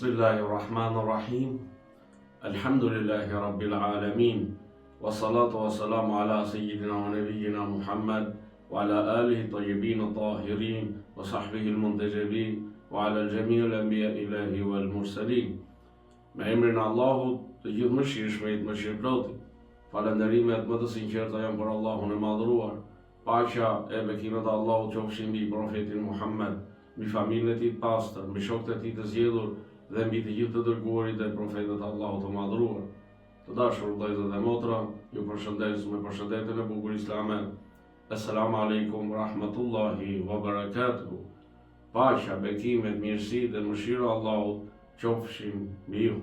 Bismillahirrahmanirrahim. Alhamdulillahi Rabbil Alamin. Wa salatu wa salamu ala sayyidina wa nabiyyina Muhammad wa ala alihi tayyibin tahirin wa sahbihi al-muntajabin wa ala al-jami' al-anbiya ilahi wal mursalin. Me emrin e Allahut, të gjithë mëshirshmit, mëshirëplotit. Falënderimet më të sinqerta janë për Allahun e madhëruar. Paqja e bekimet e Allahut qofshin mbi profetin Muhammad, mbi familjen e tij të pastër, mbi shokët e tij të zgjedhur dhe mbi të gjithë të dërguarit dhe profetët e Allahut të madhëruar. Të dashur vëllezër dhe motra, ju përshëndes me përshëndetjen e bukur islame. Assalamu alaikum rahmatullahi wa barakatuh. Paqja, bekimet, mirësitë dhe mëshira e Allahut qofshin mbi ju.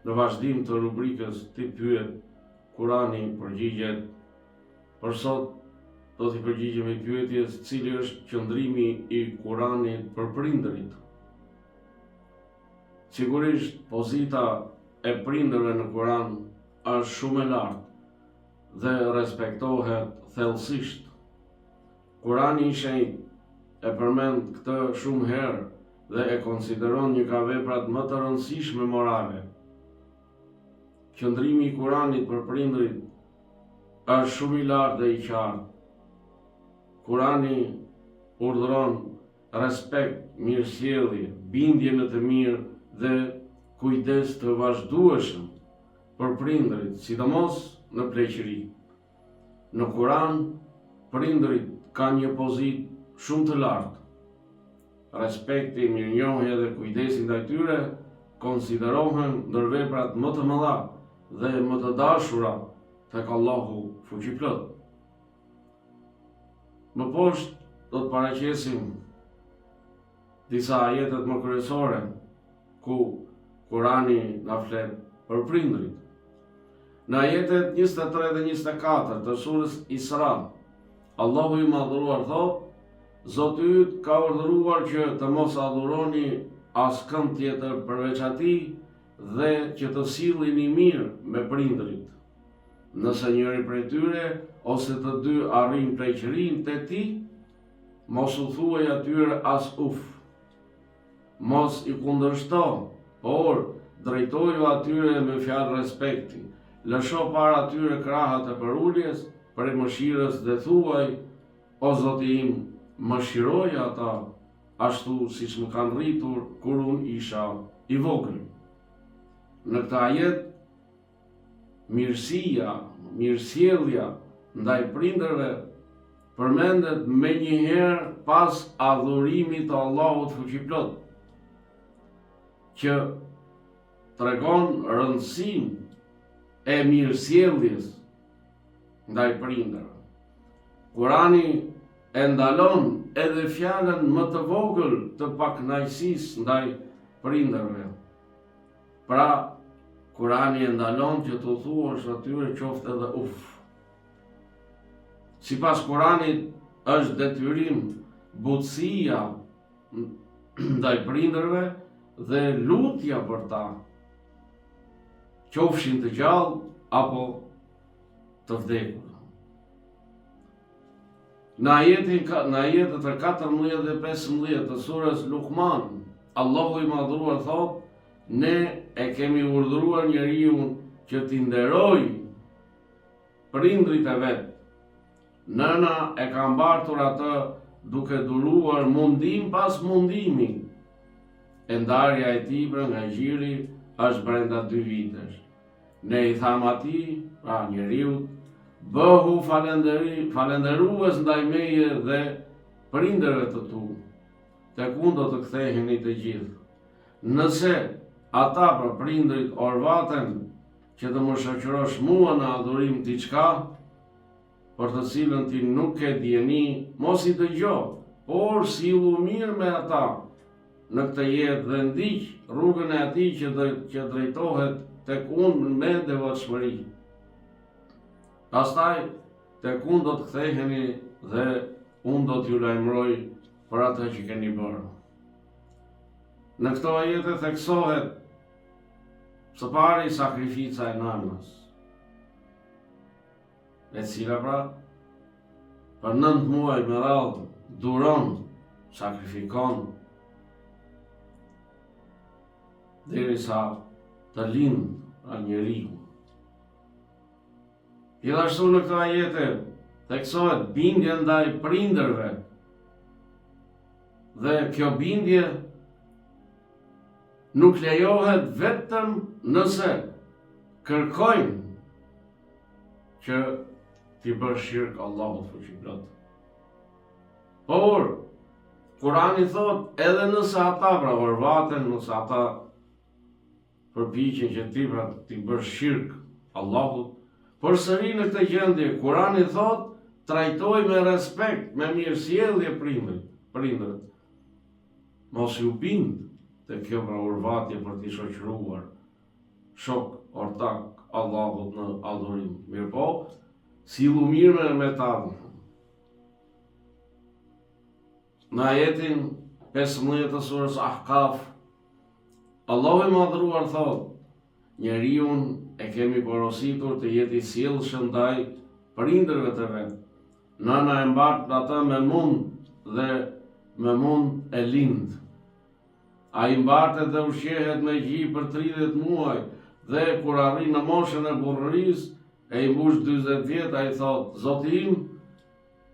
Në vazhdim të rubrikës Ti pyet, Kurani përgjigjet. Për sot do t'i përgjigjemi pyetjes cili është qëndrimi i Kuranit për prindërit. Sigurisht, pozita e prindërve në Kuran është shumë e lartë dhe respektohet thellësisht. Kurani i Shenjtë e përmend këtë shumë herë dhe e konsideron një nga veprat më të rëndësishme morale. Qëndrimi i Kuranit për prindërit është shumë i lartë dhe i qartë. Kurani urdhëron respekt, mirësjellje, bindje në të mirë dhe kujdes të vazhdueshëm për prindërit, sidomos në pleqëri. Në Kuran, prindërit kanë një pozitë shumë të lartë. Respekti, mirënjohja dhe kujdesi ndaj tyre konsiderohen ndër veprat më të mëdha dhe më të dashura tek Allahu fuqiplot. Më poshtë do të paraqesim disa ajetet më kryesore ku Kurani na flet për prindërit. Në ajetet 23 dhe 24 të surës Isra, Allahu i madhëruar thotë: Zoti yt ka urdhëruar që të mos adhuroni askënd tjetër përveç atij dhe që të sillni mirë me prindërit. Nëse njëri prej tyre ose të dy arrin pleqërinë te ti, mos u thuaj atyre as uf. Mos i kundërshto, por drejtoju atyre me fjalë respekti. Lësho para atyre krahat e përuljes, prej mëshirës dhe thuaj: O Zoti im, mëshiroj ata, ashtu siç më kanë rritur kur unë isha i vogël. Në këtë ajet, mirësia, mirësjellja ndaj prindërve përmendet menjëherë pas adhurimit të Allahut fuqiplot, që tregon rëndësinë e mirësjelljes ndaj prindërve. Kurani e ndalon edhe fjalën më të vogël të pakënaqësisë ndaj prindërve. Pra, Kurani e ndalon që të thuash atyre qoftë edhe uf. Sipas Kuranit është detyrim butësia ndaj prindërve dhe lutja për ta, qofshin të gjallë apo të vdekur. Në ajetet e 14 dhe 15 të surës Luqman, Allahu i madhëruar thotë: Ne e kemi urdhëruar njeriu që t'i nderoj prindrit e vet. Nëna e ka mbartur atë duke duruar mundim pas mundimi. E ndarja e tij nga gjiri është brenda 2 vitesh. Ne i tham atij, pra njeriu, bëhu falënderues ndaj meje dhe prindërve të tu, tek unë do të ktheheni të gjithë. Nëse ata për prindrit orvaten që të më shoqërosh mua në adhurim diçka për të cilën ti nuk ke dieni, mos i dëgjo, por sillu mirë me ata në këtë jetë dhe ndiq rrugën e atij që drejtohet tek unë me devotshmëri. Pastaj tek unë do të ktheheni dhe unë do t'ju lajmëroj për atë që keni bërë. Në këto ajete theksohet së pari sakrifica e nënës, e cila pra për 9 muaj me radhë duron, sakrifikon derisa të lindë njeriu. Gjithashtu në këtë ajete theksohet bindja ndaj prindërve, dhe kjo bindje nuk lejohet vetëm nëse kërkojnë që t'i bërë shirk Allahut fuqiplot. Por Kurani thot edhe nëse ata vravarvaten, nëse ata përpiqen që t'i bërë shirk Allahut, por sëri në këtë gjendje Kurani thot trajtoj me respekt, me mirësjellje prindërit. Mos ju bind të kjo vravarvatje për t'i shoqëruar shok ortak Allahut në adhurim. Mirë po, sillu mirë me ta. Në ajetin 15 të surës Ahkaf, Allahu i madhruar thot, njeriu e kemi porositur të jetë i sjellshëm ndaj prindërve të vet. Nëna e mbart ata me mund dhe me mund e lind. A i mbartet dhe ushqehet me gji për 30 muaj, dhe kur arrin në moshën e burrëris, e i mbush 40 vjet, a i thot, Zoti im,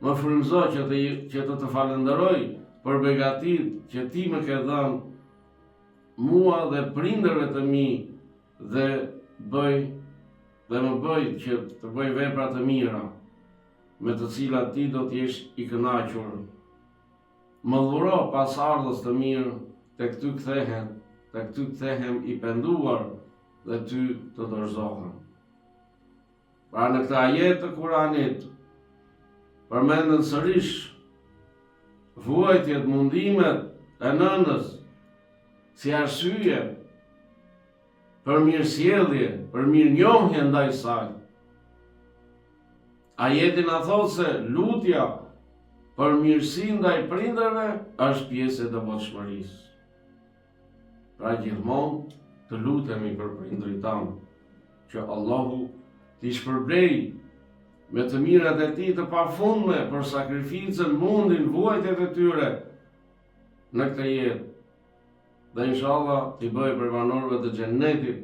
më frymëzo që të falenderoj për begatit që ti më ke dhënë mua dhe prindërve të mi, dhe më bëj që të bëj vepra të mira, me të cilat ti do t'jesh i kënaqur. Më dhuro pas ardhës të mirë, të këtu kthehem i penduar dhe ty të dorëzohem. Pra në këtë ajet të Kuranit përmenden sërish vuajtjet, mundimet e nënës si arsye për mirësjellje, për mirënjohje ndaj saj. Ajeti na thot se lutja për mirësi ndaj prindërve është pjesë e devotshmërisë. Pra gjithmonë të lutemi për prindërit tanë, që Allahu t'i shpërblej me të mirat e tij të pafundme për sakrificën, mundin, vuajtjet e tyre në këtë jetë. Dhe inshallah t'i bëj për banorëve të xhennetit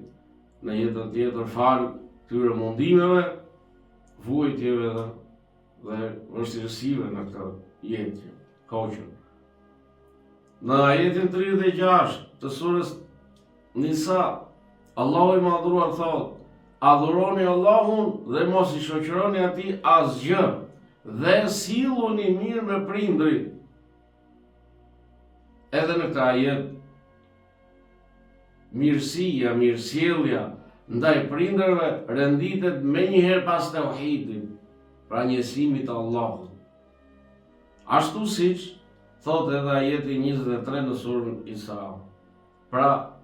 në jetën tjetër fal këtyre mundimeve, vuajtjeve dhe vështirësive në këtë jetë koqën. Në ajetin 36 të surës Nisa, Allahu i madhruar thot, adhuroni Allahun dhe mos i shoqëroni atij asgjë, dhe silluni mirë me prindrit. Edhe në këtë ajet, mirësia, mirësjellja ndaj prindërve renditet menjëherë pas tauhidit, pra njësimit të Allahut. Ashtu siç thot edhe ajeti 23 në surën Isra. Pra,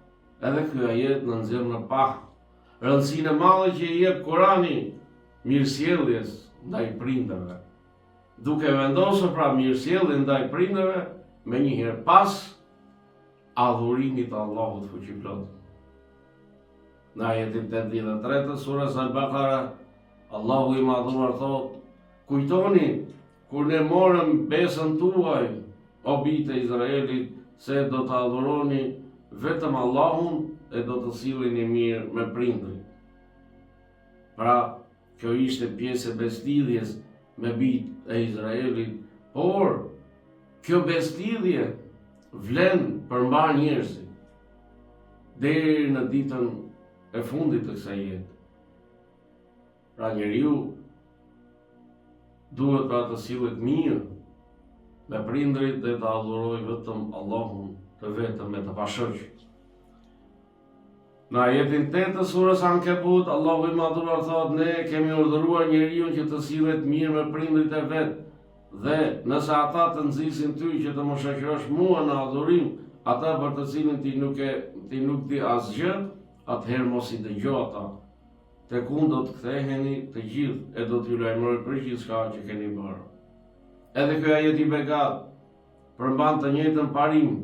edhe ky ajet në nxjerr në pak rëndësinë e madhe që i jep Kurani mirësjelljes ndaj prindërve, duke vendosur pra mirësjelljen ndaj prindërve menjëherë pas adhurimit të Allahut fuqiplot. Në ajetin 83 të surës Al-Baqara, Allahu i madhuar thot, kujtoni kur ne morëm besën tuaj, o bijtë e Izraelit, se do të adhuroni vetëm Allahun e do të silleni mirë me prindrit. Pra, kjo ishte pjesë e besëlidhjes me bijtë e Izraelit, por kjo besëlidhje vlen përmbar njerëzit deri në ditën e fundit të kësaj jete. Pra njeriu duhet pra të sillet mirë me prindrit dhe të adhuroj vetëm Allahun të vetëm me të pashoq. Në ajetin 8 të surës Ankebut, Allahu i madhuar thot, ne kemi urdhëruar njeriu që të sillet mirë me prindrit e vet, dhe nëse ata të nxisin ty që të më shoqërosh mua në adhurim, ata për të cilin ti nuk di asgjë, atëherë mos i dëgjo ata. Tek unë do të ktheheni të gjithë e do t'ju lajmëroj për gjithçka që keni bërë. Edhe ky ajet i begat përmban të njëjtën parim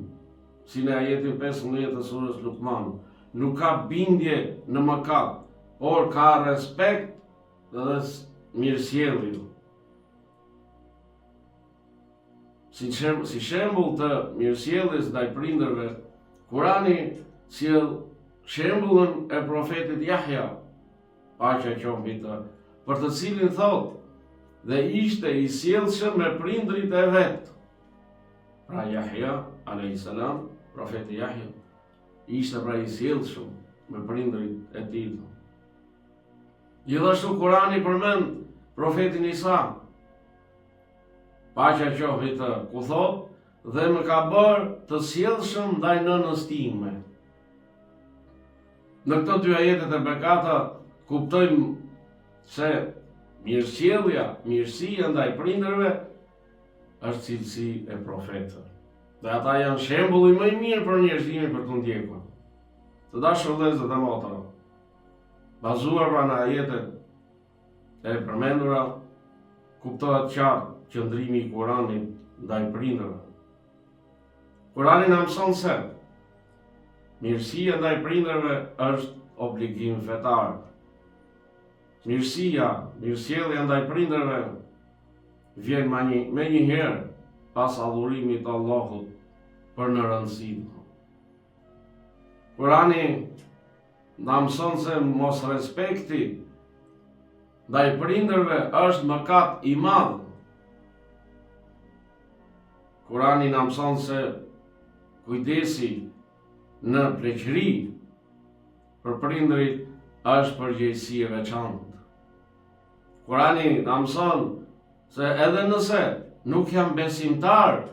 si në ajetin 15 të surës Luqman. Nuk ka bindje në mëkat, por ka respekt dhe mirësjellje. Si shembull të mirësjelljes ndaj prindërve, Kurani sjell shembullin e profetit Jahja, paqja qoftë mbi të, për të cilin thot, dhe ishte i sjellshëm me prindrit e vet. Pra Jahja alayhis salam, profeti Jahja, ishte pra i sjellshëm me prindrit e tij. Gjithashtu Kurani përmend profetin Isa, paqja qoftë mbi të, ku thot, dhe më ka bërë të sjellshëm ndaj nënës time. Në këto dy ajetet e bekata kuptojmë se mirësjellja, mirësia ndaj prindërve është cilësi e profetëve. Dhe ata janë shembulli më i mirë për njerëzimin për të ndjekur. Të dashur vëllezër dhe motra, bazuar pra në ajetet e përmendura, kuptohet qartë qëndrimi i Kuranit ndaj prindërve. Kurani na mëson se mirësia ndaj prindërve është obligim fetar. Mirësjellja ndaj prindërve vjen me një herë pas adhurimit të Allahut për në rëndësi. Kurani na mëson se mos respekti ndaj prindërve është mëkat i madh. Kurani na mëson se kujdesi në pleqëri për prindërit është përgjegjësi e veçantë. Kurani na mëson se edhe nëse nuk janë besimtar,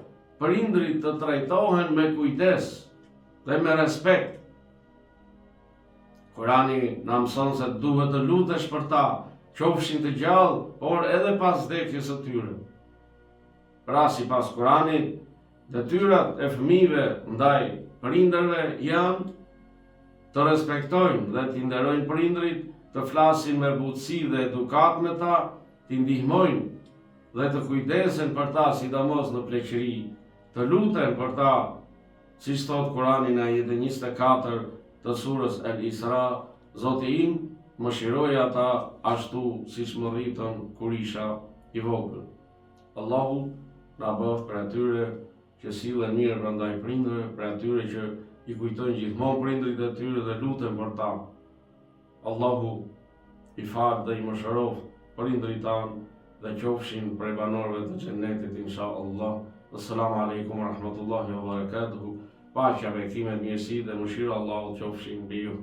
prindërit të trajtohen me kujdes dhe me respekt. Kurani na mëson se duhet të lutesh për ta, qofshin të gjallë, por edhe pas vdekjes së tyre. Pra sipas Kuranit, detyrat e fëmijëve ndaj prindërve janë të respektojnë dhe t'i nderojnë prindrit, të flasin me butësi dhe edukat me ta, t'i ndihmojnë dhe të kujdesen për ta, sidomos në pleqëri, të luten për ta, siç thot Kurani në ajetin 24 të surës El Isra, Zoti im më shiroi ata ashtu siç më rritën kur isha i vogël. Allahu na bëft për atyre që sillen mirë prandaj prindërve, për atyre që i kujtojnë gjithmonë prindrit e tyre dhe luten për ta. Allahu i falë dhe i mëshiroft prindrit tanë dhe qofshin prej banorëve të xhennetit inshallah. Assalamu alaikum wa rahmatullahi wa barakatuhu. Paqja, bekimet, mirësi dhe mëshira Allahut qofshin mbi ju.